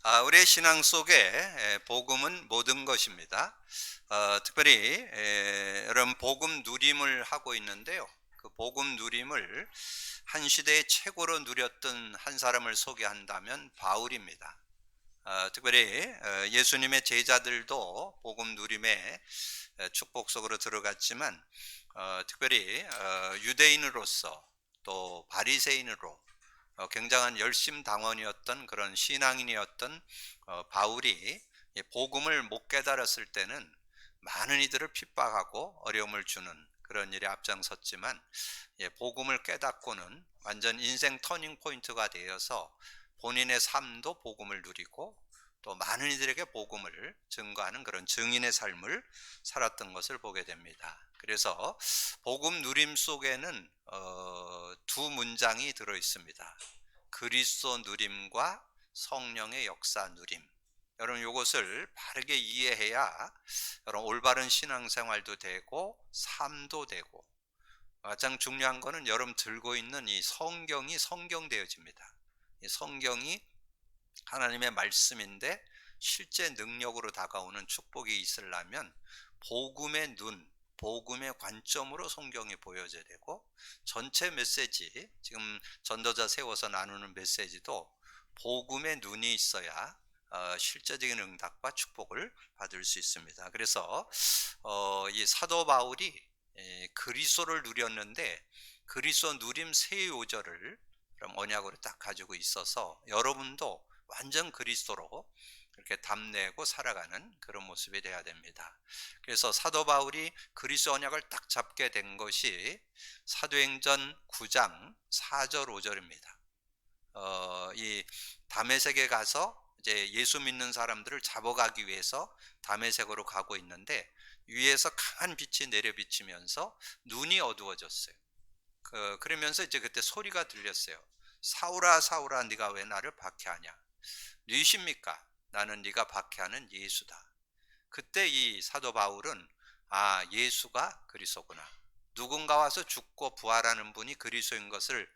우리의 신앙 속에 복음은 모든 것입니다. 특별히 여러분 복음 누림을 하고 있는데요. 그 복음 누림을 한 시대의 최고로 누렸던 한 사람을 소개한다면 바울입니다. 특별히 예수님의 제자들도 복음 누림의 축복 속으로 들어갔지만 특별히 유대인으로서 또 바리새인으로 굉장한 열심당원이었던 그런 신앙인이었던 바울이 복음을 못 깨달았을 때는 많은 이들을 핍박하고 어려움을 주는 그런 일에 앞장섰지만 복음을 깨닫고는 완전 인생 터닝 포인트가 되어서 본인의 삶도 복음을 누리고 또 많은 이들에게 복음을 증거하는 그런 증인의 삶을 살았던 것을 보게 됩니다. 그래서 복음 누림 속에는 두 문장이 들어 있습니다. 그리스도 누림과 성령의 역사 누림. 여러분 이것을 바르게 이해해야 여러분 올바른 신앙생활도 되고 삶도 되고, 가장 중요한 거는 여러분 들고 있는 이 성경이 성경되어집니다. 이 성경이 하나님의 말씀인데 실제 능력으로 다가오는 축복이 있으려면 복음의 눈, 복음의 관점으로 성경이 보여져야 되고, 전체 메시지, 지금 전도자 세워서 나누는 메시지도 복음의 눈이 있어야 실제적인 응답과 축복을 받을 수 있습니다. 그래서 이 사도 바울이 그리스도를 누렸는데 그리스도 누림 세 요절을 그럼 언약으로 딱 가지고 있어서 여러분도 완전 그리스도로 그렇게 담내고 살아가는 그런 모습이 되어야 됩니다. 그래서 사도 바울이 그리스도 언약을 딱 잡게 된 것이 사도행전 9장 4절 5절입니다. 이 다메섹에 가서 이제 예수 믿는 사람들을 잡아가기 위해서 다메섹으로 가고 있는데 위에서 강한 빛이 내려 비치면서 눈이 어두워졌어요. 그러면서 이제 그때 소리가 들렸어요. 사울아 사울아 네가 왜 나를 박해하냐? 누구십니까? 나는 네가 박해하는 예수다. 그때 이 사도 바울은 예수가 그리스도구나, 누군가 와서 죽고 부활하는 분이 그리스도인 것을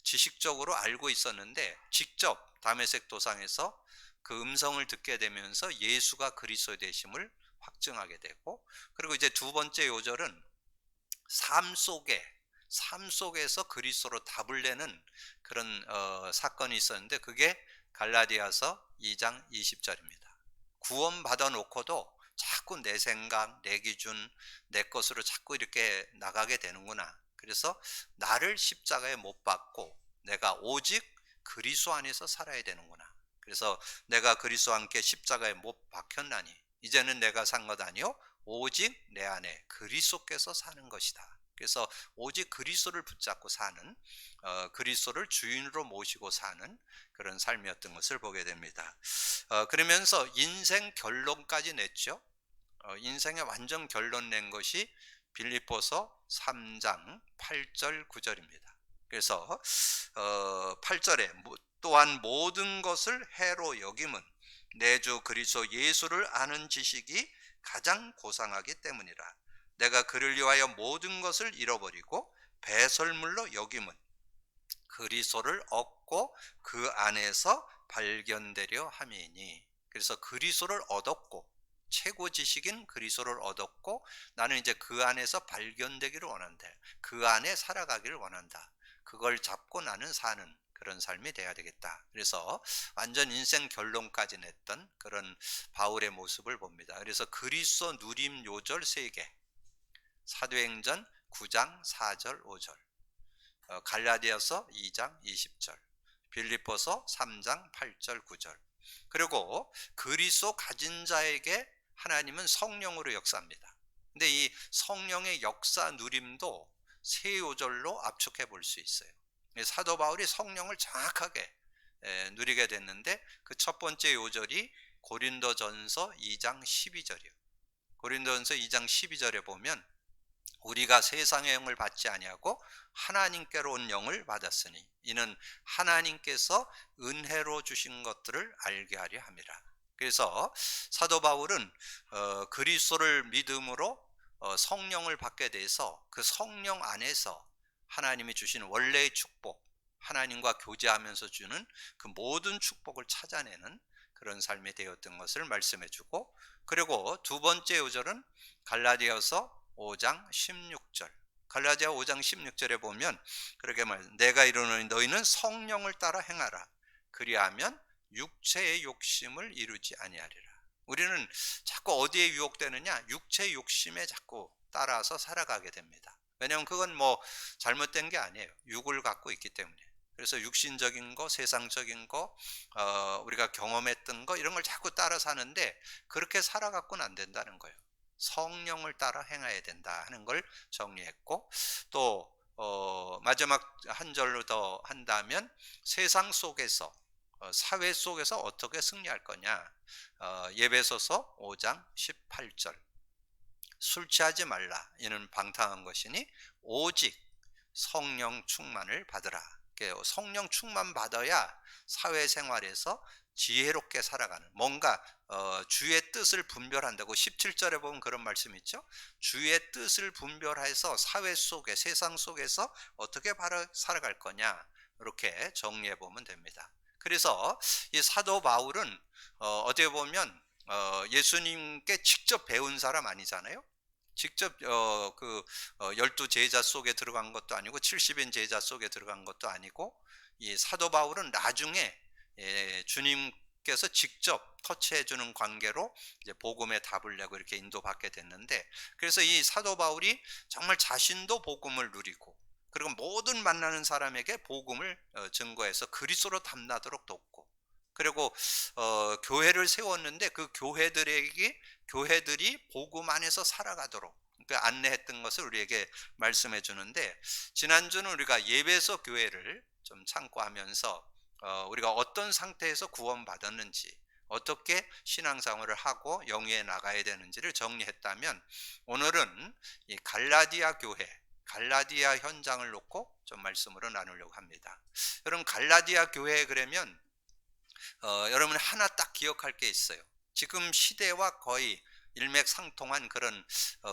지식적으로 알고 있었는데 직접 다메섹 도상에서 그 음성을 듣게 되면서 예수가 그리스도 되심을 확증하게 되고, 그리고 이제 두 번째 요절은 삶 속에서 그리스도로 답을 내는 그런 사건이 있었는데 그게 갈라디아서 2장 20절입니다. 구원받아 놓고도 자꾸 내 생각, 내 기준, 내 것으로 자꾸 이렇게 나가게 되는구나. 그래서 나를 십자가에 못 박고 내가 오직 그리스도 안에서 살아야 되는구나. 그래서 내가 그리스도와 함께 십자가에 못 박혔나니 이제는 내가 산 것 아니요 오직 내 안에 그리스도께서 사는 것이다. 그래서 오직 그리스도를 붙잡고 사는, 그리스도를 주인으로 모시고 사는 그런 삶이었던 것을 보게 됩니다. 그러면서 인생 결론까지 냈죠. 인생의 완전 결론 낸 것이 빌립보서 3장 8절 9절입니다. 그래서 8절에 또한 모든 것을 해로 여김은 내 주 그리스도 예수를 아는 지식이 가장 고상하기 때문이라. 내가 그를 위하여 모든 것을 잃어버리고 배설물로 여김은 그리스도를 얻고 그 안에서 발견되려 함이니. 그래서 그리스도를 얻었고 최고 지식인 그리스도를 얻었고 나는 이제 그 안에서 발견되기를 원한다. 그 안에 살아가기를 원한다. 그걸 잡고 나는 사는 그런 삶이 돼야 되겠다. 그래서 완전 인생 결론까지 냈던 그런 바울의 모습을 봅니다. 그래서 그리스도 누림 요절 3개, 사도행전 9장 4절 5절, 갈라디아서 2장 20절, 빌립보서 3장 8절 9절. 그리고 그리스도 가진 자에게 하나님은 성령으로 역사합니다. 근데 이 성령의 역사 누림도 세 요절로 압축해 볼 수 있어요. 사도 바울이 성령을 정확하게 누리게 됐는데 그 첫 번째 요절이 고린도전서 2장 12절이요. 고린도전서 2장 12절에 보면 우리가 세상의 영을 받지 아니하고 하나님께로 온 영을 받았으니 이는 하나님께서 은혜로 주신 것들을 알게 하려 함이라. 그래서 사도 바울은 그리스도를 믿음으로 성령을 받게 돼서 그 성령 안에서 하나님이 주신 원래의 축복, 하나님과 교제하면서 주는 그 모든 축복을 찾아내는 그런 삶이 되었던 것을 말씀해 주고, 그리고 두 번째 요절은 갈라디아서 5장 16절. 갈라디아 5장 16절에 보면 그렇게 내가 이르노니 너희는 성령을 따라 행하라. 그리하면 육체의 욕심을 이루지 아니하리라. 우리는 자꾸 어디에 유혹되느냐? 육체의 욕심에 자꾸 따라서 살아가게 됩니다. 왜냐하면 그건 뭐 잘못된 게 아니에요. 육을 갖고 있기 때문에. 그래서 육신적인 거, 세상적인 거, 우리가 경험했던 거 이런 걸 자꾸 따라 사는데 그렇게 살아갖고는 안 된다는 거예요. 성령을 따라 행해야 된다 하는 걸 정리했고, 또 마지막 한 절로 더 한다면 세상 속에서 사회 속에서 어떻게 승리할 거냐. 예배소서 5장 18절. 술 취하지 말라. 이는 방탕한 것이니 오직 성령 충만을 받으라. 성령 충만 받아야 사회생활에서 지혜롭게 살아가는, 뭔가 주의 뜻을 분별한다고 17절에 보면 그런 말씀 있죠. 주의 뜻을 분별해서 사회 속에, 세상 속에서 어떻게 살아갈 거냐, 이렇게 정리해 보면 됩니다. 그래서 이 사도 바울은 어떻게 보면 예수님께 직접 배운 사람 아니잖아요. 직접 12제자 속에 들어간 것도 아니고 70인 제자 속에 들어간 것도 아니고, 이 사도 바울은 나중에 주님께서 직접 터치해 주는 관계로 이제 복음의 답을 내고 이렇게 인도받게 됐는데, 그래서 이 사도 바울이 정말 자신도 복음을 누리고, 그리고 모든 만나는 사람에게 복음을 증거해서 그리스도로 담나도록 돕고, 그리고 교회를 세웠는데 그 교회들이 복음 안에서 살아가도록 그 안내했던 것을 우리에게 말씀해 주는데, 지난주는 우리가 예배소 교회를 좀 참고하면서 우리가 어떤 상태에서 구원받았는지, 어떻게 신앙생활을 하고 영위에 나가야 되는지를 정리했다면, 오늘은 이 갈라디아 교회, 갈라디아 현장을 놓고 좀 말씀으로 나누려고 합니다. 여러분, 갈라디아 교회 그러면 여러분 하나 딱 기억할 게 있어요. 지금 시대와 거의 일맥상통한 그런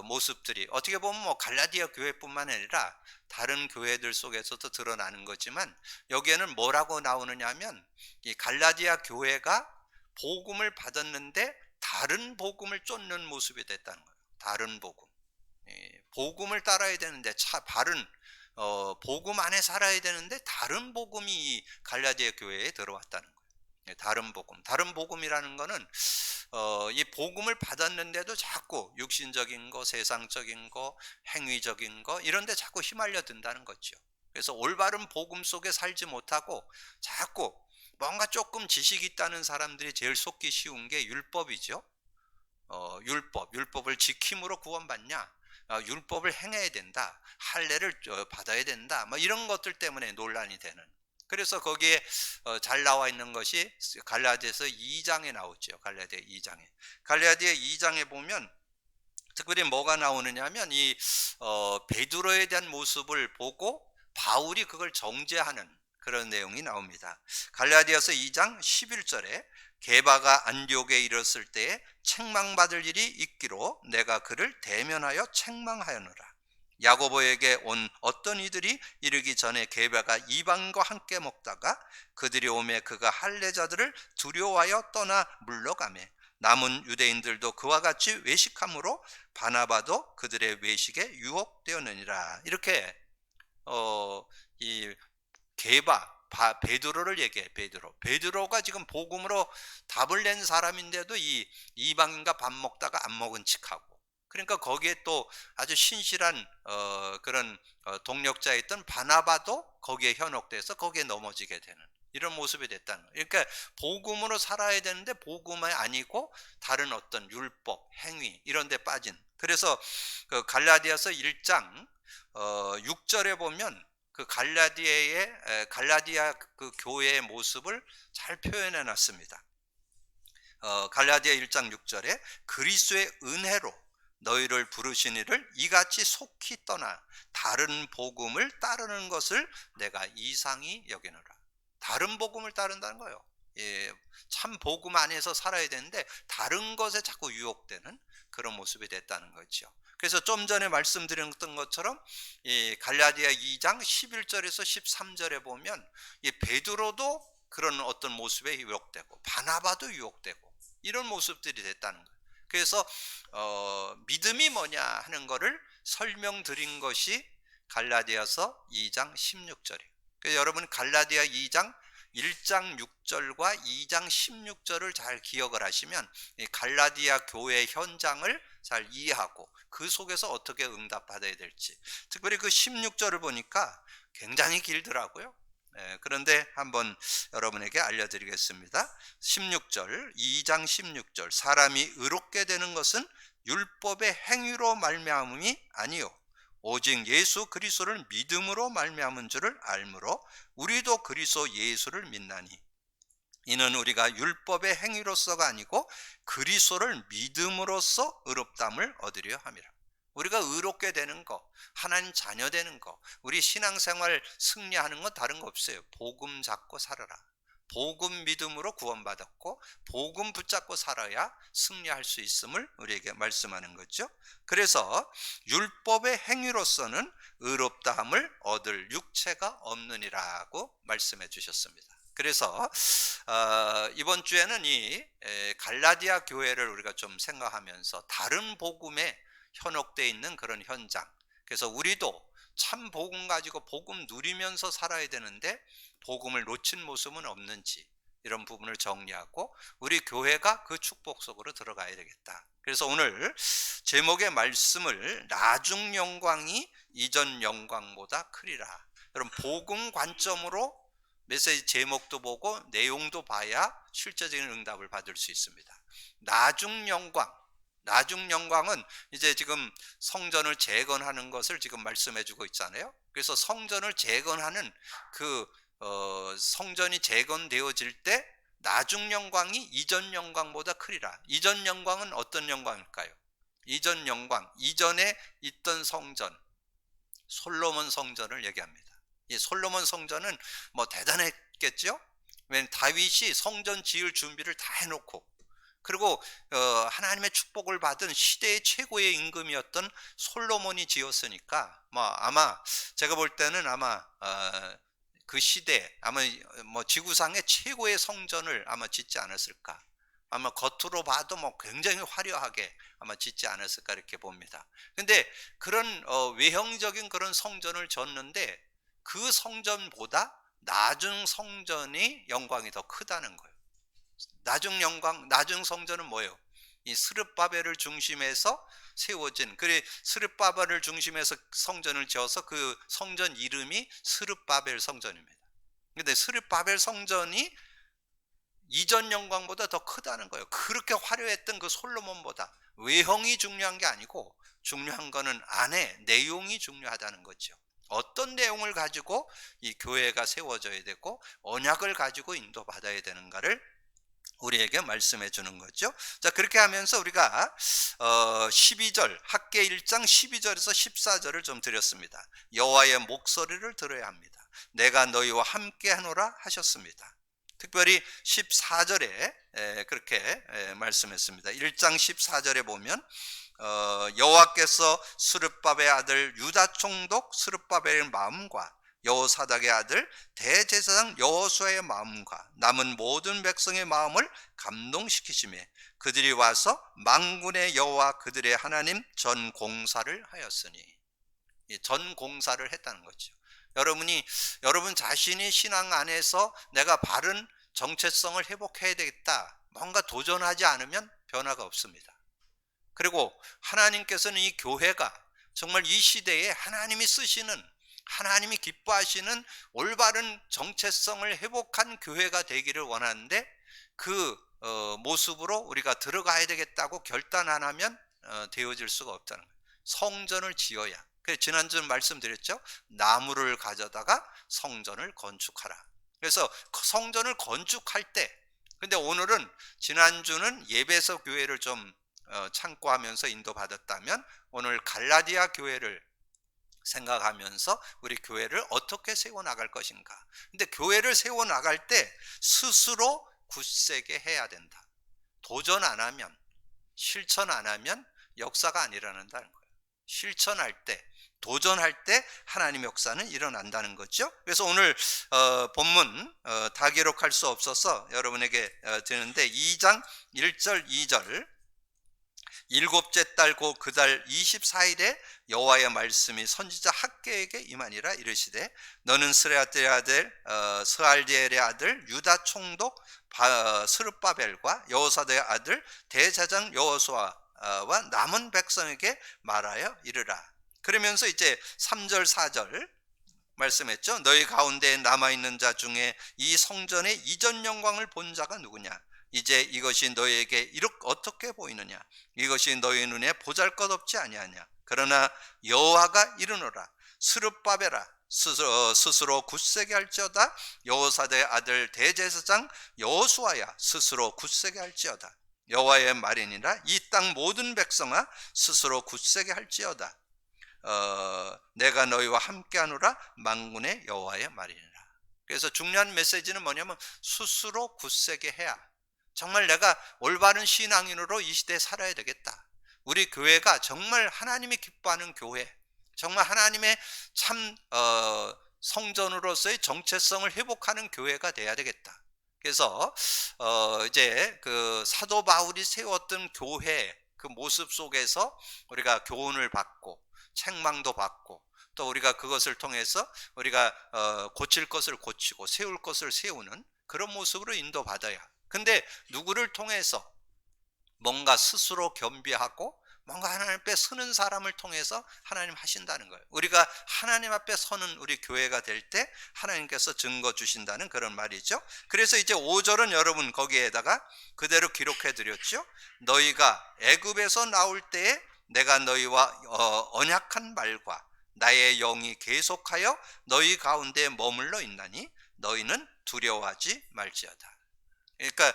모습들이 어떻게 보면 뭐 갈라디아 교회뿐만 아니라 다른 교회들 속에서도 드러나는 거지만, 여기에는 뭐라고 나오느냐 하면 이 갈라디아 교회가 복음을 받았는데 다른 복음을 쫓는 모습이 됐다는 거예요. 다른 복음. 복음을 따라야 되는데 바른 복음 안에 살아야 되는데 다른 복음이 이 갈라디아 교회에 들어왔다는 거예요. 다른 복음이라는 거는 이 복음을 받았는데도 자꾸 육신적인 거, 세상적인 거, 행위적인 거 이런 데 자꾸 휘말려 든다는 거죠. 그래서 올바른 복음 속에 살지 못하고 자꾸 뭔가 조금 지식이 있다는 사람들이 제일 속기 쉬운 게 율법이죠. 율법을 지킴으로 구원받냐, 율법을 행해야 된다, 할례를 받아야 된다, 뭐 이런 것들 때문에 논란이 되는. 그래서 거기에 잘 나와 있는 것이 갈라디아서 2장에 나오죠. 갈라디아 2장에 보면 특별히 뭐가 나오느냐 하면 이 베드로에 대한 모습을 보고 바울이 그걸 정죄하는 그런 내용이 나옵니다. 갈라디아서 2장 11절에 게바가 안디옥에 이르렀을 때에 책망받을 일이 있기로 내가 그를 대면하여 책망하였노라. 야고보에게 온 어떤 이들이 이르기 전에 게바가 이방인과 함께 먹다가 그들이 오매 그가 할례자들을 두려워하여 떠나 물러가매 남은 유대인들도 그와 같이 외식함으로 바나바도 그들의 외식에 유혹되었느니라. 이렇게 이 베드로를 얘기해. 베드로가 지금 복음으로 답을 낸 사람인데도 이 이방인과 밥 먹다가 안 먹은 척하고, 그러니까 거기에 또 아주 신실한 그런 동력자였던 바나바도 거기에 현혹돼서 거기에 넘어지게 되는 이런 모습이 됐다는 거예요. 그러니까 복음으로 살아야 되는데 복음이 아니고 다른 어떤 율법, 행위 이런 데 빠진. 그래서 그 갈라디아서 1장 6절에 보면 그 갈라디아 그 교회의 모습을 잘 표현해 놨습니다. 갈라디아 1장 6절에 그리스도의 은혜로 너희를 부르신 이를 이같이 속히 떠나 다른 복음을 따르는 것을 내가 이상히 여기노라. 다른 복음을 따른다는 거예요. 참 복음 안에서 살아야 되는데 다른 것에 자꾸 유혹되는 그런 모습이 됐다는 거죠. 그래서 좀 전에 말씀드렸던 것처럼 이 갈라디아 2장 11절에서 13절에 보면 이 베드로도 그런 어떤 모습에 유혹되고 바나바도 유혹되고 이런 모습들이 됐다는 거예요. 그래서 믿음이 뭐냐 하는 거를 설명드린 것이 갈라디아서 2장 16절이에요. 그래서 여러분 갈라디아 2장 1장 6절과 2장 16절을 잘 기억을 하시면 이 갈라디아 교회 현장을 잘 이해하고 그 속에서 어떻게 응답받아야 될지, 특별히 그 16절을 보니까 굉장히 길더라고요. 그런데 한번 여러분에게 알려드리겠습니다. 16절, 2장 16절, 사람이 의롭게 되는 것은 율법의 행위로 말미암음이 아니요 오직 예수 그리스도를 믿음으로 말미암은 줄을 알므로 우리도 그리스도 예수를 믿나니 이는 우리가 율법의 행위로서가 아니고 그리스도를 믿음으로써 의롭다함을 얻으려 함이라. 우리가 의롭게 되는 거, 하나님 자녀 되는 거, 우리 신앙생활 승리하는 건 다른 거 없어요. 복음 잡고 살아라. 복음 믿음으로 구원받았고 복음 붙잡고 살아야 승리할 수 있음을 우리에게 말씀하는 거죠. 그래서 율법의 행위로서는 의롭다함을 얻을 육체가 없느니라고 말씀해 주셨습니다. 그래서 이번 주에는 이 갈라디아 교회를 우리가 좀 생각하면서 다른 복음에 현혹되어 있는 그런 현장, 그래서 우리도 참 복음 가지고 복음 누리면서 살아야 되는데 복음을 놓친 모습은 없는지 이런 부분을 정리하고 우리 교회가 그 축복 속으로 들어가야 되겠다. 그래서 오늘 제목의 말씀을 나중 영광이 이전 영광보다 크리라. 여러분 복음 관점으로 메시지 제목도 보고 내용도 봐야 실제적인 응답을 받을 수 있습니다. 나중 영광은 이제 지금 성전을 재건하는 것을 지금 말씀해 주고 있잖아요. 그래서 성전을 재건하는 그 성전이 재건되어질 때 나중 영광이 이전 영광보다 크리라. 이전 영광은 어떤 영광일까요? 이전 영광, 이전에 있던 성전, 솔로몬 성전을 얘기합니다. 이 솔로몬 성전은 뭐 대단했겠죠? 왜냐하면 다윗이 성전 지을 준비를 다 해놓고, 그리고 하나님의 축복을 받은 시대의 최고의 임금이었던 솔로몬이 지었으니까 아마 제가 볼 때는 아마 그 시대 아마 뭐 지구상의 최고의 성전을 아마 짓지 않았을까. 아마 겉으로 봐도 굉장히 화려하게 아마 짓지 않았을까 이렇게 봅니다. 근데 그런 외형적인 그런 성전을 졌는데 그 성전보다 나중 성전이 영광이 더 크다는 거예요. 나중 성전은 뭐예요? 이 스룹바벨을 중심해서 세워진, 그래 스룹바벨을 중심해서 성전을 지어서 그 성전 이름이 스룹바벨 성전입니다. 근데 스룹바벨 성전이 이전 영광보다 더 크다는 거예요. 그렇게 화려했던 그 솔로몬보다. 외형이 중요한 게 아니고 중요한 거는 안에 내용이 중요하다는 거죠. 어떤 내용을 가지고 이 교회가 세워져야 되고 언약을 가지고 인도받아야 되는가를 우리에게 말씀해 주는 거죠. 자, 그렇게 하면서 우리가 12절, 학개 1장 12절에서 14절을 좀 드렸습니다. 여호와의 목소리를 들어야 합니다. 내가 너희와 함께 하노라 하셨습니다. 특별히 14절에 그렇게 말씀했습니다. 1장 14절에 보면 여호와께서 스룹바벨의 아들 유다 총독 스룹바벨의 마음과 여호사닥의 아들 대제사장 여호수아의 마음과 남은 모든 백성의 마음을 감동시키시매 그들이 와서 만군의 여호와 그들의 하나님 전 공사를 하였으니, 전 공사를 했다는 거죠. 여러분 자신이 신앙 안에서 내가 바른 정체성을 회복해야 되겠다, 뭔가 도전하지 않으면 변화가 없습니다. 그리고 하나님께서는 이 교회가 정말 이 시대에 하나님이 쓰시는, 하나님이 기뻐하시는 올바른 정체성을 회복한 교회가 되기를 원하는데 그 모습으로 우리가 들어가야 되겠다고 결단 안 하면 되어질 수가 없다는 거예요. 성전을 지어야. 그래서 지난주 말씀드렸죠. 나무를 가져다가 성전을 건축하라. 그래서 성전을 건축할 때, 근데 오늘은 지난주는 예배서 교회를 좀 참고하면서 인도받았다면 오늘 갈라디아 교회를 생각하면서 우리 교회를 어떻게 세워나갈 것인가. 근데 교회를 세워나갈 때 스스로 굳세게 해야 된다. 도전 안 하면, 실천 안 하면 역사가 안 일어난다는 거예요. 실천할 때 도전할 때 하나님의 역사는 일어난다는 거죠. 그래서 오늘 본문 다 기록할 수 없어서 여러분에게 드리는데 2장 1절 2절 일곱째 달 고 그 달 24일에 여호와의 말씀이 선지자 학개에게 임하니라. 이르시되 너는 스레아들의 아들 스알디엘의 아들 유다 총독 스룹바벨과 여호사다의 아들 대제사장 여호수아와 남은 백성에게 말하여 이르라. 그러면서 이제 3절 4절 말씀했죠. 너희 가운데 남아있는 자 중에 이 성전의 이전 영광을 본 자가 누구냐? 이제 이것이 너희에게 이렇게 어떻게 보이느냐? 이것이 너희 눈에 보잘것없지 아니하냐? 그러나 여호와가 이르노라. 스룹바벨아 스스로 굳세게 할지어다. 여호사다의 아들 대제사장 여호수아야 스스로 굳세게 할지어다. 여호와의 말이니라. 이 땅 모든 백성아 스스로 굳세게 할지어다. 내가 너희와 함께하노라. 만군의 여호와의 말이니라. 그래서 중요한 메시지는 뭐냐면 스스로 굳세게 해야 정말 내가 올바른 신앙인으로 이 시대에 살아야 되겠다. 우리 교회가 정말 하나님이 기뻐하는 교회, 정말 하나님의 참 성전으로서의 정체성을 회복하는 교회가 돼야 되겠다. 그래서 이제 그 사도 바울이 세웠던 교회 그 모습 속에서 우리가 교훈을 받고 책망도 받고 또 우리가 그것을 통해서 우리가 고칠 것을 고치고 세울 것을 세우는 그런 모습으로 인도받아야. 근데 누구를 통해서 뭔가 스스로 겸비하고 뭔가 하나님 앞에 서는 사람을 통해서 하나님 하신다는 거예요. 우리가 하나님 앞에 서는 우리 교회가 될 때 하나님께서 증거 주신다는 그런 말이죠. 그래서 이제 5절은 여러분 거기에다가 그대로 기록해 드렸죠. 너희가 애굽에서 나올 때에 내가 너희와 언약한 말과 나의 영이 계속하여 너희 가운데 머물러 있나니 너희는 두려워하지 말지어다. 그러니까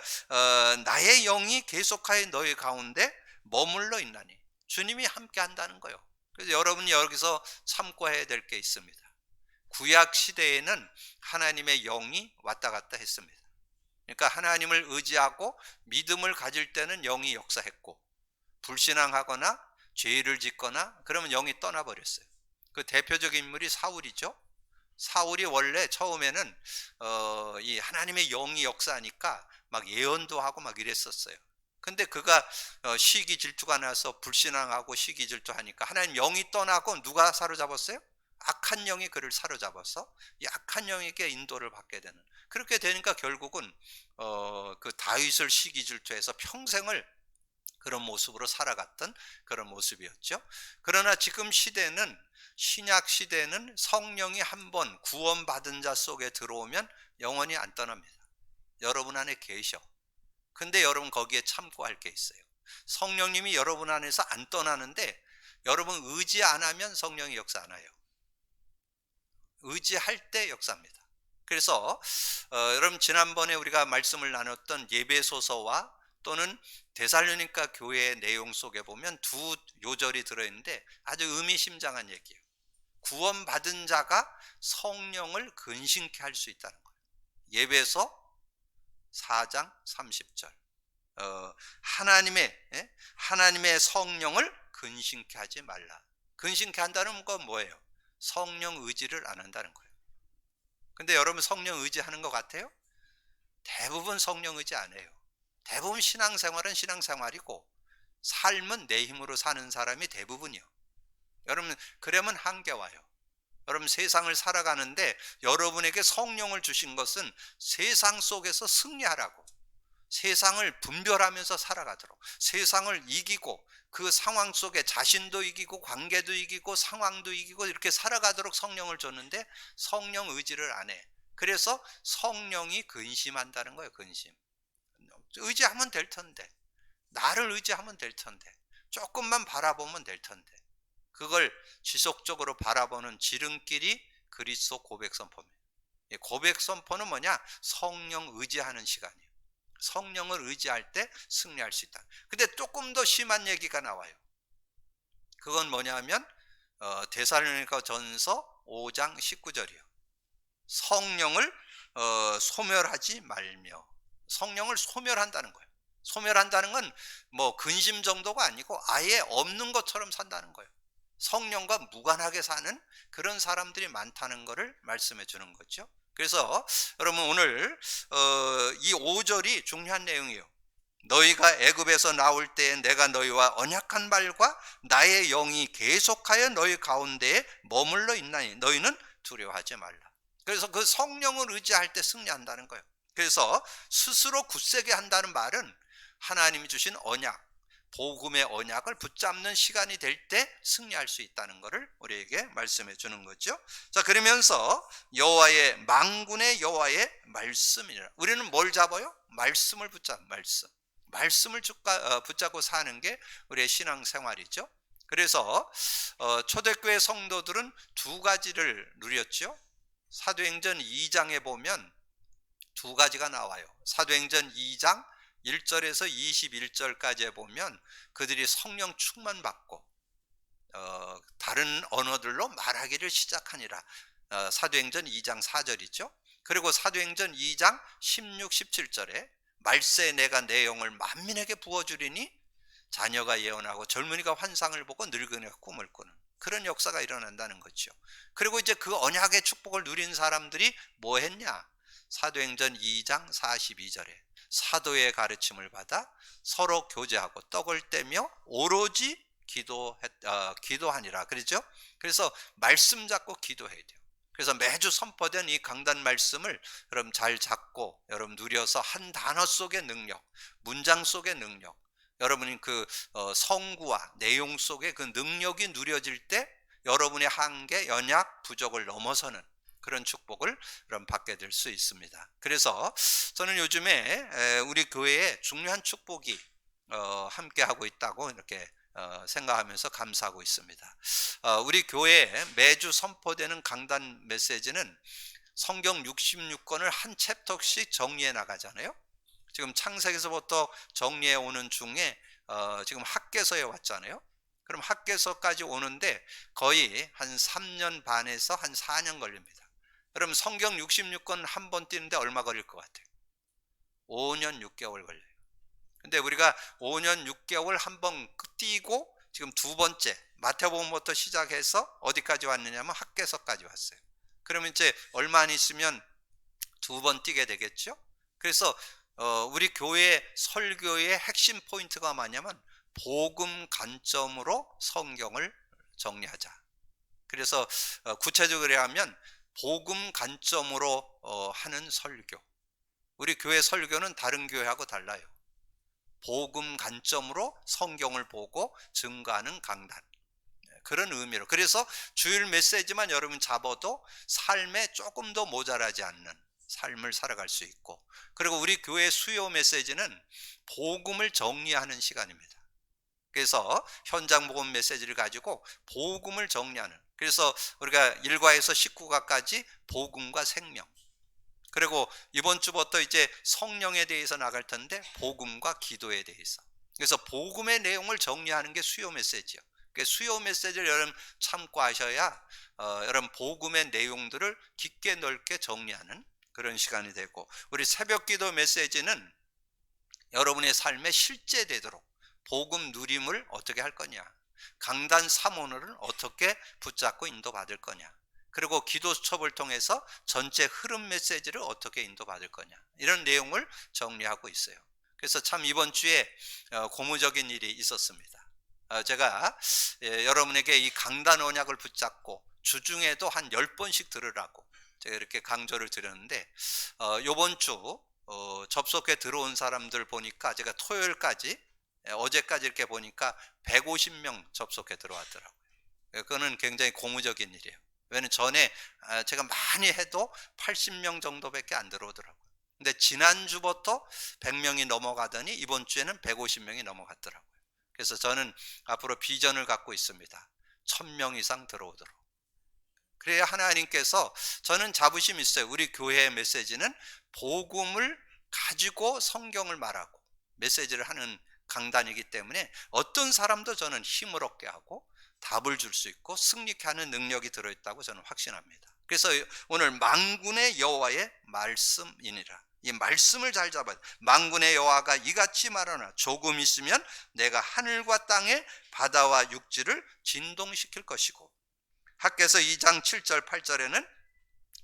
나의 영이 계속하여 너희 가운데 머물러 있나니 주님이 함께 한다는 거예요. 그래서 여러분이 여기서 참고해야 될 게 있습니다. 구약 시대에는 하나님의 영이 왔다 갔다 했습니다. 그러니까 하나님을 의지하고 믿음을 가질 때는 영이 역사했고 불신앙하거나 죄를 짓거나 그러면 영이 떠나버렸어요. 그 대표적인 인물이 사울이죠. 사울이 원래 처음에는 이 하나님의 영이 역사하니까 막 예언도 하고 막 이랬었어요. 근데 그가 시기 질투가 나서 불신앙하고 시기 질투하니까 하나님 영이 떠나고 누가 사로잡았어요? 악한 영이 그를 사로잡아서 이 악한 영에게 인도를 받게 되는. 그렇게 되니까 결국은 그 다윗을 시기 질투해서 평생을 그런 모습으로 살아갔던 그런 모습이었죠. 그러나 지금 시대는 신약 시대는 성령이 한번 구원받은 자 속에 들어오면 영원히 안 떠납니다. 여러분 안에 계셔. 근데 여러분 거기에 참고할 게 있어요. 성령님이 여러분 안에서 안 떠나는데 여러분 의지 안 하면 성령이 역사 안 해요. 의지할 때 역사합니다. 그래서 여러분 지난번에 우리가 말씀을 나눴던 예배소서와 또는 데살로니가 교회의 내용 속에 보면 두 요절이 들어있는데 아주 의미심장한 얘기예요. 구원받은 자가 성령을 근심케 할 수 있다는 거예요. 예배서 4장 30절 하나님의 성령을 근심케 하지 말라. 근심케 한다는 건 뭐예요? 성령 의지를 안 한다는 거예요. 근데 여러분 성령 의지하는 것 같아요? 대부분 성령 의지 안 해요. 대부분 신앙생활은 신앙생활이고 삶은 내 힘으로 사는 사람이 대부분이요. 여러분 그러면 한계 와요. 여러분 세상을 살아가는데 여러분에게 성령을 주신 것은 세상 속에서 승리하라고, 세상을 분별하면서 살아가도록, 세상을 이기고 그 상황 속에 자신도 이기고 관계도 이기고 상황도 이기고 이렇게 살아가도록 성령을 줬는데 성령 의지를 안 해. 그래서 성령이 근심한다는 거예요. 근심. 의지하면 될 텐데, 나를 의지하면 될 텐데, 조금만 바라보면 될 텐데, 그걸 지속적으로 바라보는 지름길이 그리스도 고백 선포입니다. 고백 선포는 뭐냐? 성령 의지하는 시간이에요. 성령을 의지할 때 승리할 수 있다. 근데 조금 더 심한 얘기가 나와요. 그건 뭐냐면 데살로니가 전서 5장 19절이요. 성령을 소멸하지 말며. 성령을 소멸한다는 거예요. 소멸한다는 건 뭐 근심 정도가 아니고 아예 없는 것처럼 산다는 거예요. 성령과 무관하게 사는 그런 사람들이 많다는 것을 말씀해 주는 거죠. 그래서 여러분 오늘 이 5절이 중요한 내용이에요. 너희가 애굽에서 나올 때에 내가 너희와 언약한 말과 나의 영이 계속하여 너희 가운데에 머물러 있나니 너희는 두려워하지 말라. 그래서 그 성령을 의지할 때 승리한다는 거예요. 그래서 스스로 굳세게 한다는 말은 하나님이 주신 언약, 복음의 언약을 붙잡는 시간이 될 때 승리할 수 있다는 것을 우리에게 말씀해 주는 거죠. 자, 그러면서 여호와의 만군의 여호와의 말씀이라. 우리는 뭘 잡아요? 말씀을 말씀. 말씀을 붙잡고 사는 게 우리의 신앙생활이죠. 그래서 초대교회 성도들은 두 가지를 누렸죠. 사도행전 2장에 보면 두 가지가 나와요. 사도행전 2장 1절에서 21절까지에 보면 그들이 성령 충만 받고 다른 언어들로 말하기를 시작하니라. 사도행전 2장 4절이죠. 그리고 사도행전 2장 16, 17절에 말세 내가 내 영을 만민에게 부어주리니 자녀가 예언하고 젊은이가 환상을 보고 늙은이가 꿈을 꾸는 그런 역사가 일어난다는 거죠. 그리고 이제 그 언약의 축복을 누린 사람들이 뭐 했냐? 사도행전 2장 42절에 사도의 가르침을 받아 서로 교제하고 떡을 떼며 오로지 기도하니라. 그렇죠? 그래서 말씀 잡고 기도해야 돼요. 그래서 매주 선포된 이 강단 말씀을 여러분 잘 잡고 여러분 누려서 한 단어 속의 능력, 문장 속의 능력, 여러분이 그 성구와 내용 속의 그 능력이 누려질 때 여러분의 한계, 연약, 부족을 넘어서는 그런 축복을 여러분 받게 될 수 있습니다. 그래서 저는 요즘에 우리 교회에 중요한 축복이 함께 하고 있다고 이렇게 생각하면서 감사하고 있습니다. 우리 교회에 매주 선포되는 강단 메시지는 성경 66권을 한 챕터씩 정리해 나가잖아요. 지금 창세기서부터 정리해 오는 중에 지금 학개서에 왔잖아요. 그럼 학개서까지 오는데 거의 한 3년 반에서 한 4년 걸립니다. 여러분 성경 66권 한 번 띄는데 얼마 걸릴 것 같아요? 5년 6개월 걸려요. 근데 우리가 5년 6개월 한 번 띄고 지금 두 번째 마태복음부터 시작해서 어디까지 왔느냐면 학개서까지 왔어요. 그러면 이제 얼마 안 있으면 두 번 띄게 되겠죠. 그래서 우리 교회 설교의 핵심 포인트가 뭐냐면 복음 관점으로 성경을 정리하자. 그래서 구체적으로 하면 복음 관점으로 하는 설교. 우리 교회 설교는 다른 교회하고 달라요. 복음 관점으로 성경을 보고 증거하는 강단, 그런 의미로. 그래서 주일 메시지만 여러분 잡아도 삶에 조금 더 모자라지 않는 삶을 살아갈 수 있고, 그리고 우리 교회 수요 메시지는 복음을 정리하는 시간입니다. 그래서 현장 복음 메시지를 가지고 복음을 정리하는, 그래서 우리가 1과에서 19과까지 복음과 생명, 그리고 이번 주부터 이제 성령에 대해서 나갈 텐데 복음과 기도에 대해서. 그래서 복음의 내용을 정리하는 게 수요 메시지예요. 수요 메시지를 여러분 참고하셔야 여러분 복음의 내용들을 깊게 넓게 정리하는 그런 시간이 되고, 우리 새벽 기도 메시지는 여러분의 삶에 실제되도록 복음 누림을 어떻게 할 거냐, 강단 사모를 어떻게 붙잡고 인도받을 거냐, 그리고 기도 수첩을 통해서 전체 흐름 메시지를 어떻게 인도받을 거냐, 이런 내용을 정리하고 있어요. 그래서 참 이번 주에 고무적인 일이 있었습니다. 제가 여러분에게 이 강단 언약을 붙잡고 주중에도 한 10번씩 들으라고 제가 이렇게 강조를 드렸는데, 이번 주 접속해 들어온 사람들 보니까 제가 토요일까지 어제까지 이렇게 보니까 150명 접속해 들어왔더라고요. 그거는 굉장히 고무적인 일이에요. 왜냐면 전에 제가 많이 해도 80명 정도밖에 안 들어오더라고요. 근데 지난주부터 100명이 넘어가더니 이번 주에는 150명이 넘어갔더라고요. 그래서 저는 앞으로 비전을 갖고 있습니다. 1000명 이상 들어오도록. 그래야 하나님께서, 저는 자부심 있어요. 우리 교회의 메시지는 복음을 가지고 성경을 말하고 메시지를 하는 강단이기 때문에 어떤 사람도 저는 힘을 얻게 하고 답을 줄 수 있고 승리케 하는 능력이 들어있다고 저는 확신합니다. 그래서 오늘 만군의 여호와의 말씀이니라. 이 말씀을 잘 잡아야 돼. 만군의 여호와가 이같이 말하나 조금 있으면 내가 하늘과 땅에 바다와 육지를 진동시킬 것이고, 학개서 2장 7절 8절에는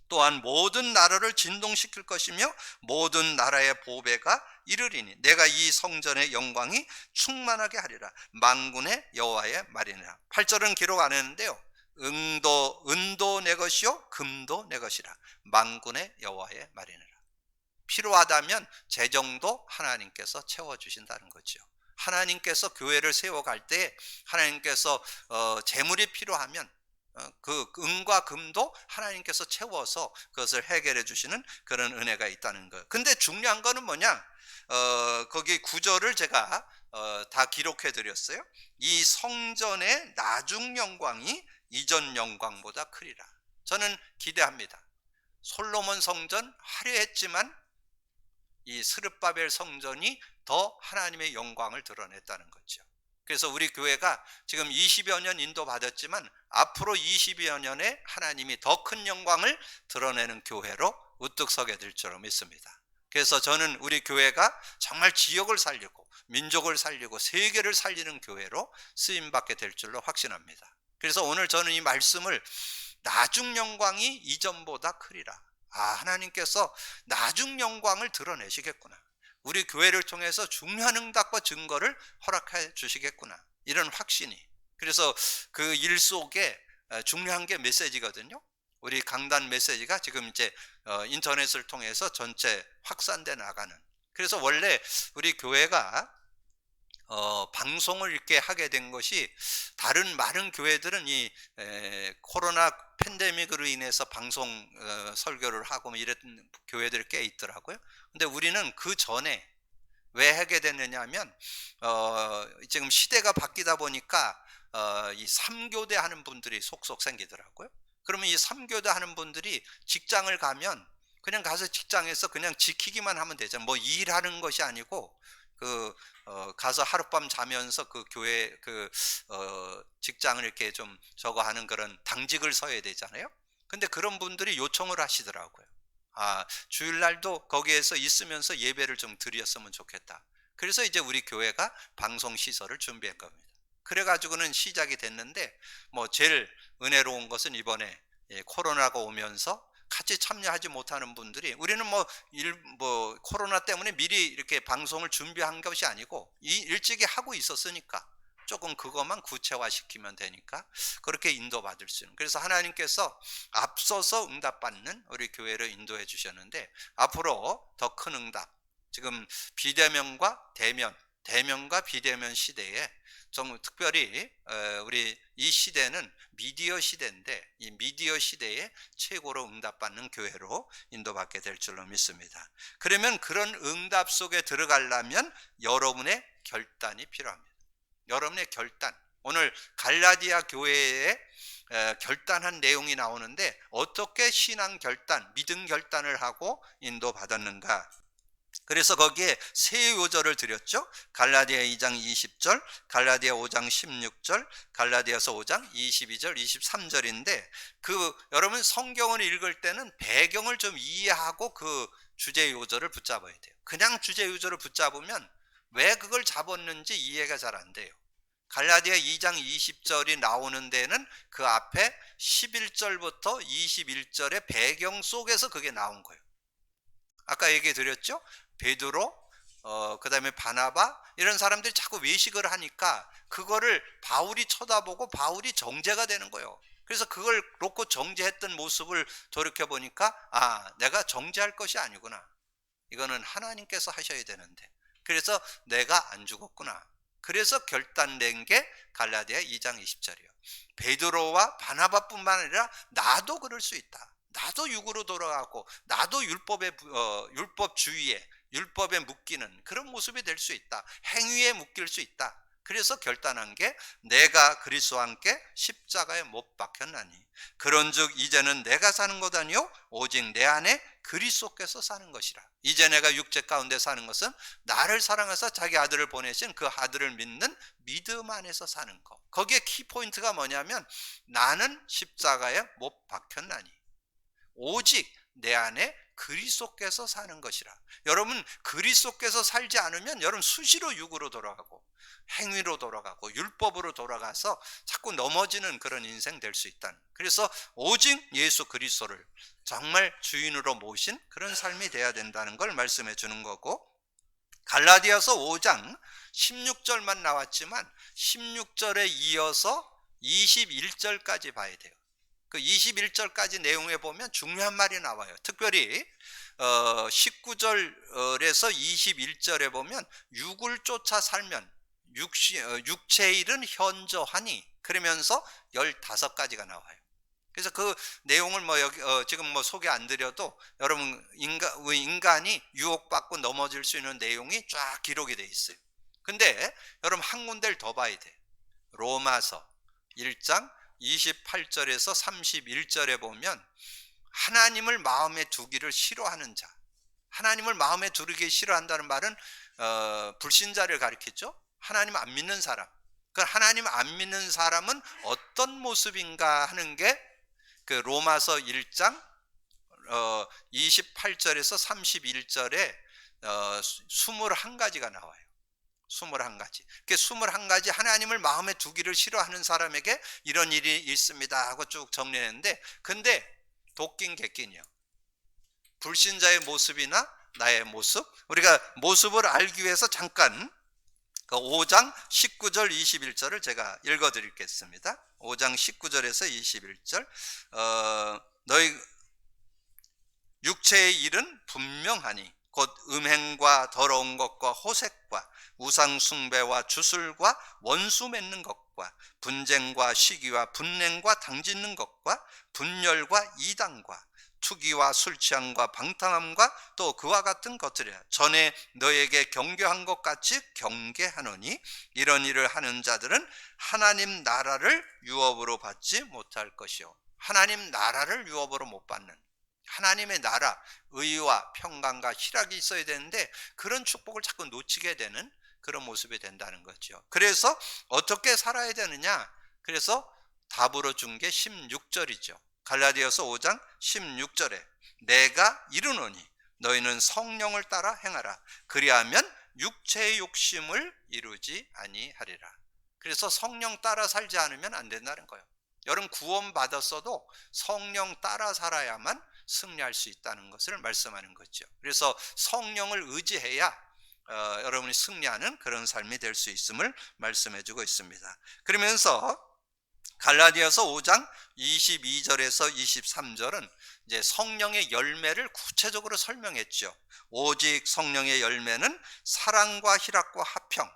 또한 모든 나라를 진동시킬 것이며 모든 나라의 보배가 이르리니 내가 이 성전의 영광이 충만하게 하리라. 만군의 여호와의 말이니라. 8절은 기록 안 했는데요, 은도 내 것이요 금도 내 것이라. 만군의 여호와의 말이니라. 필요하다면 재정도 하나님께서 채워주신다는 거죠. 하나님께서 교회를 세워갈 때 하나님께서 재물이 필요하면 그 은과 금도 하나님께서 채워서 그것을 해결해 주시는 그런 은혜가 있다는 거예요. 근데 중요한 거는 뭐냐, 거기 구절을 제가 다 기록해 드렸어요. 이 성전의 나중 영광이 이전 영광보다 크리라. 저는 기대합니다. 솔로몬 성전 화려했지만 이 스룹바벨 성전이 더 하나님의 영광을 드러냈다는 거죠. 그래서 우리 교회가 지금 20여 년 인도받았지만 앞으로 20여 년에 하나님이 더 큰 영광을 드러내는 교회로 우뚝 서게 될 줄로 믿습니다. 그래서 저는 우리 교회가 정말 지역을 살리고 민족을 살리고 세계를 살리는 교회로 쓰임받게 될 줄로 확신합니다. 그래서 오늘 저는 이 말씀을 나중 영광이 이전보다 크리라. 하나님께서 나중 영광을 드러내시겠구나. 우리 교회를 통해서 중요한 응답과 증거를 허락해 주시겠구나. 이런 확신이. 그래서 그 일 속에 중요한 게 메시지거든요. 우리 강단 메시지가 지금 이제 인터넷을 통해서 전체 확산돼 나가는. 그래서 원래 우리 교회가 방송을 이렇게 하게 된 것이, 다른 많은 교회들은 이 코로나 팬데믹으로 인해서 방송 설교를 하고 뭐 이랬던 교회들이 꽤 있더라고요. 근데 우리는 그 전에 왜 하게 됐느냐 하면 지금 시대가 바뀌다 보니까 이 3교대 하는 분들이 속속 생기더라고요. 그러면 이 3교대 하는 분들이 직장을 가면 그냥 가서 직장에서 그냥 지키기만 하면 되잖아요. 뭐 일하는 것이 아니고 가서 하룻밤 자면서 그 교회 직장을 이렇게 좀 저거 하는 그런 당직을 서야 되잖아요. 근데 그런 분들이 요청을 하시더라고요. 주일날도 거기에서 있으면서 예배를 좀 드렸으면 좋겠다. 그래서 이제 우리 교회가 방송 시설을 준비한 겁니다. 그래가지고는 시작이 됐는데, 뭐 제일 은혜로운 것은 이번에 코로나가 오면서 같이 참여하지 못하는 분들이, 우리는 뭐 코로나 때문에 미리 이렇게 방송을 준비한 것이 아니고 일찍이 하고 있었으니까 조금 그것만 구체화시키면 되니까 그렇게 인도받을 수 있는. 그래서 하나님께서 앞서서 응답받는 우리 교회를 인도해 주셨는데, 앞으로 더 큰 응답, 지금 비대면과 대면과 비대면 시대에 좀 특별히 우리 이 시대는 미디어 시대인데, 이 미디어 시대에 최고로 응답받는 교회로 인도받게 될 줄로 믿습니다. 그러면 그런 응답 속에 들어가려면 여러분의 결단이 필요합니다. 여러분의 결단. 오늘 갈라디아 교회에 결단한 내용이 나오는데, 어떻게 신앙 결단, 믿음 결단을 하고 인도받았는가. 그래서 거기에 세 요절을 드렸죠. 갈라디아 2장 20절, 갈라디아 5장 16절, 갈라디아서 5장 22절, 23절인데, 여러분 성경을 읽을 때는 배경을 좀 이해하고 그 주제 요절을 붙잡아야 돼요. 그냥 주제 요절을 붙잡으면 왜 그걸 잡았는지 이해가 잘 안 돼요. 갈라디아 2장 20절이 나오는 데는 그 앞에 11절부터 21절의 배경 속에서 그게 나온 거예요. 아까 얘기 드렸죠? 베드로, 그 다음에 바나바, 이런 사람들이 자꾸 외식을 하니까 그거를 바울이 쳐다보고 바울이 정죄가 되는 거예요. 그래서 그걸 놓고 정죄했던 모습을 돌이켜보니까, 내가 정죄할 것이 아니구나. 이거는 하나님께서 하셔야 되는데, 그래서 내가 안 죽었구나. 그래서 결단된 게 갈라디아 2장 20절이에요. 베드로와 바나바뿐만 아니라 나도 그럴 수 있다. 나도 육으로 돌아가고 나도 율법주의에, 율법에 묶이는 그런 모습이 될 수 있다. 행위에 묶일 수 있다. 그래서 결단한 게 내가 그리스도와 함께 십자가에 못 박혔나니 그런즉 이제는 내가 사는 것 아니요 오직 내 안에 그리스도께서 사는 것이라. 이제 내가 육체 가운데 사는 것은 나를 사랑하사 자기 아들을 보내신 그 아들을 믿는 믿음 안에서 사는 것. 거기에 키포인트가 뭐냐면 나는 십자가에 못 박혔나니. 오직 내 안에 그리스도께서 사는 것이라. 여러분, 그리스도께서 살지 않으면 여러분 수시로 육으로 돌아가고 행위로 돌아가고 율법으로 돌아가서 자꾸 넘어지는 그런 인생 될 수 있다는. 그래서 오직 예수 그리스도를 정말 주인으로 모신 그런 삶이 돼야 된다는 걸 말씀해 주는 거고, 갈라디아서 5장 16절만 나왔지만 16절에 이어서 21절까지 봐야 돼요. 그 21절까지 내용에 보면 중요한 말이 나와요. 특별히 19절에서 21절에 보면 육을 쫓아 살면 육체의 일은 현저하니, 그러면서 15가지가 나와요. 그래서 그 내용을 여기 지금 소개 안 드려도 여러분 인간이 유혹받고 넘어질 수 있는 내용이 쫙 기록이 돼 있어요. 근데 여러분 한 군데를 더 봐야 돼. 로마서 1장 28절에서 31절에 보면 하나님을 마음에 두기를 싫어하는 자, 하나님을 마음에 두기 싫어한다는 말은 불신자를 가리키죠. 하나님 안 믿는 사람. 그 하나님 안 믿는 사람은 어떤 모습인가 하는 게 그 로마서 1장 28절에서 31절에 21가지가 나와요. 21가지. 그 21가지 하나님을 마음에 두기를 싫어하는 사람에게 이런 일이 있습니다 하고 쭉 정리했는데, 근데 도끼인 객끼니요. 불신자의 모습이나 나의 모습, 우리가 모습을 알기 위해서 잠깐 그 5장 19절 21절을 제가 읽어 드리겠습니다. 5장 19절에서 21절. 너희 육체의 일은 분명하니 곧 음행과 더러운 것과 호색과 우상 숭배와 주술과 원수 맺는 것과 분쟁과 시기와 분냉과 당짓는 것과 분열과 이단과 투기와 술 취함과 방탕함과 또 그와 같은 것들이라. 전에 너에게 경계한 것 같이 경계하노니 이런 일을 하는 자들은 하나님 나라를 유업으로 받지 못할 것이요. 하나님 나라를 유업으로 못 받는, 하나님의 나라, 의와 평강과 희락이 있어야 되는데 그런 축복을 자꾸 놓치게 되는 그런 모습이 된다는 거죠. 그래서 어떻게 살아야 되느냐? 그래서 답으로 준 게 16절이죠. 갈라디아서 5장 16절에 내가 이르노니 너희는 성령을 따라 행하라. 그리하면 육체의 욕심을 이루지 아니하리라. 그래서 성령 따라 살지 않으면 안 된다는 거예요. 여러분 구원 받았어도 성령 따라 살아야만 승리할 수 있다는 것을 말씀하는 거죠. 그래서 성령을 의지해야 여러분이 승리하는 그런 삶이 될 수 있음을 말씀해 주고 있습니다. 그러면서 갈라디아서 5장 22절에서 23절은 이제 성령의 열매를 구체적으로 설명했죠. 오직 성령의 열매는 사랑과 희락과 화평,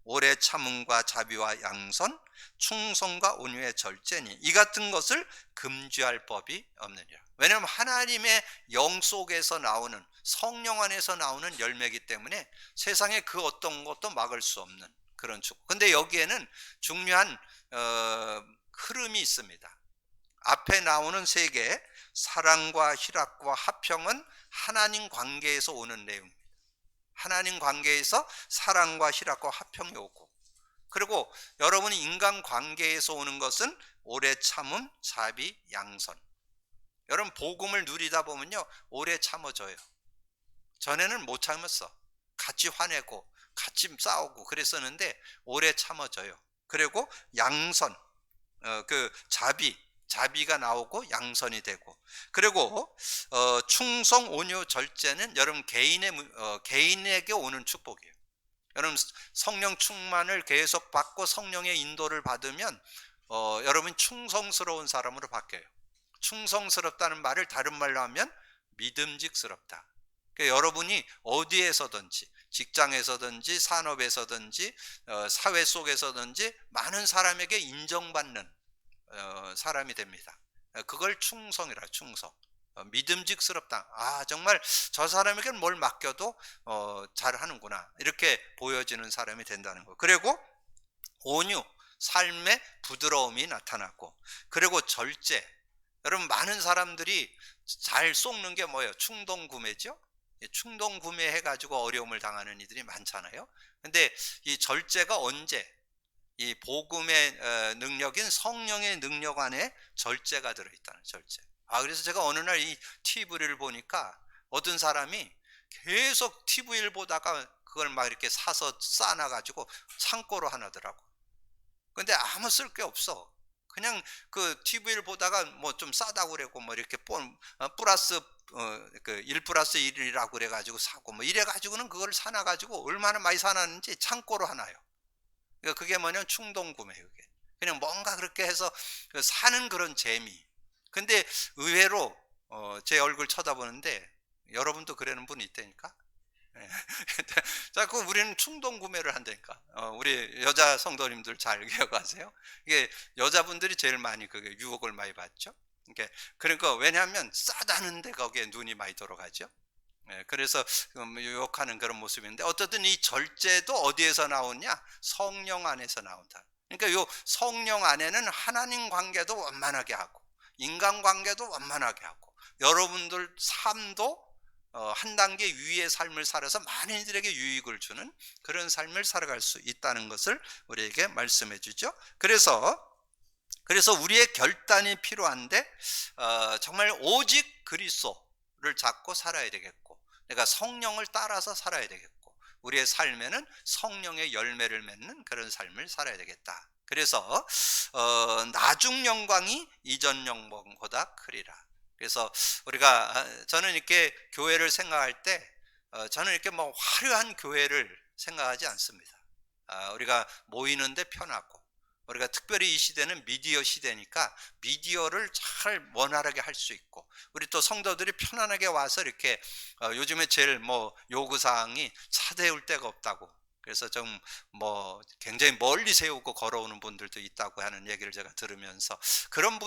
오래 참음과 자비와 양선, 충성과 온유의 절제니 이 같은 것을 금지할 법이 없느니라. 왜냐하면 하나님의 영 속에서 나오는, 성령 안에서 나오는 열매이기 때문에 세상에 그 어떤 것도 막을 수 없는 그런 축복. 근데 여기에는 중요한 흐름이 있습니다. 앞에 나오는 세 개, 사랑과 희락과 화평은 하나님 관계에서 오는 내용입니다. 하나님 관계에서 사랑과 희락과 화평이 오고, 그리고 여러분이 인간 관계에서 오는 것은 오래 참음, 자비, 양선. 여러분 복음을 누리다 보면요 오래 참아져요. 전에는 못 참았어. 같이 화내고 같이 싸우고 그랬었는데 오래 참아져요. 그리고 양선, 그 자비가 나오고 양선이 되고, 그리고 충성, 온유, 절제는 여러분 개인에게 오는 축복이에요. 여러분 성령 충만을 계속 받고 성령의 인도를 받으면 여러분 충성스러운 사람으로 바뀌어요. 충성스럽다는 말을 다른 말로 하면 믿음직스럽다. 그러니까 여러분이 어디에서든지, 직장에서든지 산업에서든지 사회 속에서든지 많은 사람에게 인정받는 사람이 됩니다. 그걸 충성이라. 충성, 믿음직스럽다. 아 정말 저 사람에게는 뭘 맡겨도 잘하는구나, 이렇게 보여지는 사람이 된다는 거. 그리고 온유, 삶의 부드러움이 나타났고, 그리고 절제. 여러분 많은 사람들이 잘 속는 게 뭐예요? 충동 구매죠. 충동 구매해 가지고 어려움을 당하는 이들이 많잖아요. 근데 이 절제가 언제, 이 복음의 능력인 성령의 능력 안에 절제가 들어있다는, 절제. 그래서 제가 어느 날 이 TV를 보니까 어떤 사람이 계속 TV를 보다가 그걸 막 이렇게 사서 쌓아놔가지고 창고로 하나더라고. 근데 아무 쓸 게 없어. 그냥 그 TV를 보다가 뭐 좀 싸다고 그래고 뭐 이렇게 플러스 그1 플러스 1이라고 그래가지고 사고 뭐 이래가지고는 그걸 사놔가지고 얼마나 많이 사놨는지 창고로 하나요. 그러니까 그게 뭐냐면 충동 구매. 그게 그냥 뭔가 그렇게 해서 그 사는 그런 재미. 근데 의외로 제 얼굴 쳐다보는데 여러분도 그러는 분이 있다니까. 예. 자꾸 우리는 충동 구매를 한다니까. 우리 여자 성도님들 잘 기억하세요? 이게 여자분들이 제일 많이 그게 유혹을 많이 받죠. 그러니까 왜냐하면 싸다는데 거기에 눈이 많이 돌아가죠. 예, 그래서 유혹하는 그런 모습인데 어쨌든 이 절제도 어디에서 나오냐? 성령 안에서 나온다. 그러니까 요 성령 안에는 하나님 관계도 원만하게 하고 인간 관계도 원만하게 하고 여러분들 삶도 한 단계 위의 삶을 살아서 많은 이들에게 유익을 주는 그런 삶을 살아갈 수 있다는 것을 우리에게 말씀해 주죠. 그래서 우리의 결단이 필요한데 정말 오직 그리스도를 잡고 살아야 되겠고 내가 성령을 따라서 살아야 되겠고 우리의 삶에는 성령의 열매를 맺는 그런 삶을 살아야 되겠다. 그래서 나중 영광이 이전 영광보다 크리라. 그래서 저는 이렇게 교회를 생각할 때 저는 이렇게 뭐 화려한 교회를 생각하지 않습니다. 우리가 모이는데 편하고 우리가 특별히 이 시대는 미디어 시대니까 미디어를 잘 원활하게 할 수 있고 우리 또 성도들이 편안하게 와서 이렇게 요즘에 제일 뭐 요구사항이 차 세울 데가 없다고 그래서 좀 뭐 굉장히 멀리 세우고 걸어오는 분들도 있다고 하는 얘기를 제가 들으면서 그런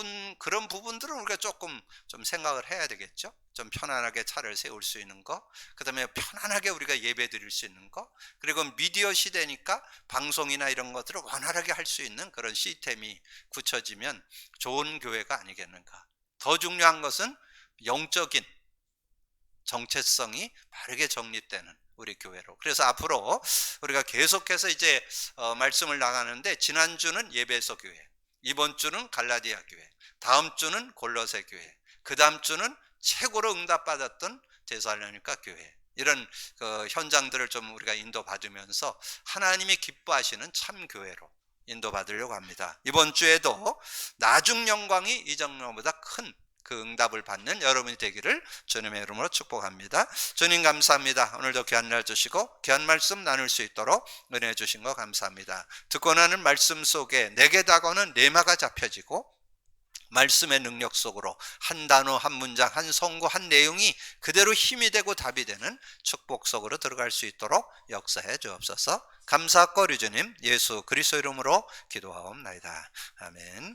부분들은 우리가 조금 좀 생각을 해야 되겠죠. 좀 편안하게 차를 세울 수 있는 거, 그다음에 편안하게 우리가 예배 드릴 수 있는 거, 그리고 미디어 시대니까 방송이나 이런 것들을 원활하게 할 수 있는 그런 시스템이 굳혀지면 좋은 교회가 아니겠는가. 더 중요한 것은 영적인 정체성이 바르게 정립되는 우리 교회로. 그래서 앞으로 우리가 계속해서 이제 말씀을 나가는데 지난주는 예배소 교회, 이번 주는 갈라디아 교회, 다음 주는 골로새 교회, 그 다음 주는 최고로 응답받았던 데살로니가 교회. 이런 그 현장들을 좀 우리가 인도받으면서 하나님이 기뻐하시는 참 교회로 인도받으려고 합니다. 이번 주에도 나중 영광이 이전 영광보다 큰 그 응답을 받는 여러분이 되기를 주님의 이름으로 축복합니다. 주님 감사합니다. 오늘도 귀한 날 주시고 귀한 말씀 나눌 수 있도록 은혜 주신 거 감사합니다. 듣고 나는 말씀 속에 내게 다가오는 레마가 잡혀지고 말씀의 능력 속으로 한 단어, 한 문장, 한 성구, 한 내용이 그대로 힘이 되고 답이 되는 축복 속으로 들어갈 수 있도록 역사해 주옵소서. 감사하고 우리 주님 예수 그리스도 이름으로 기도하옵나이다. 아멘.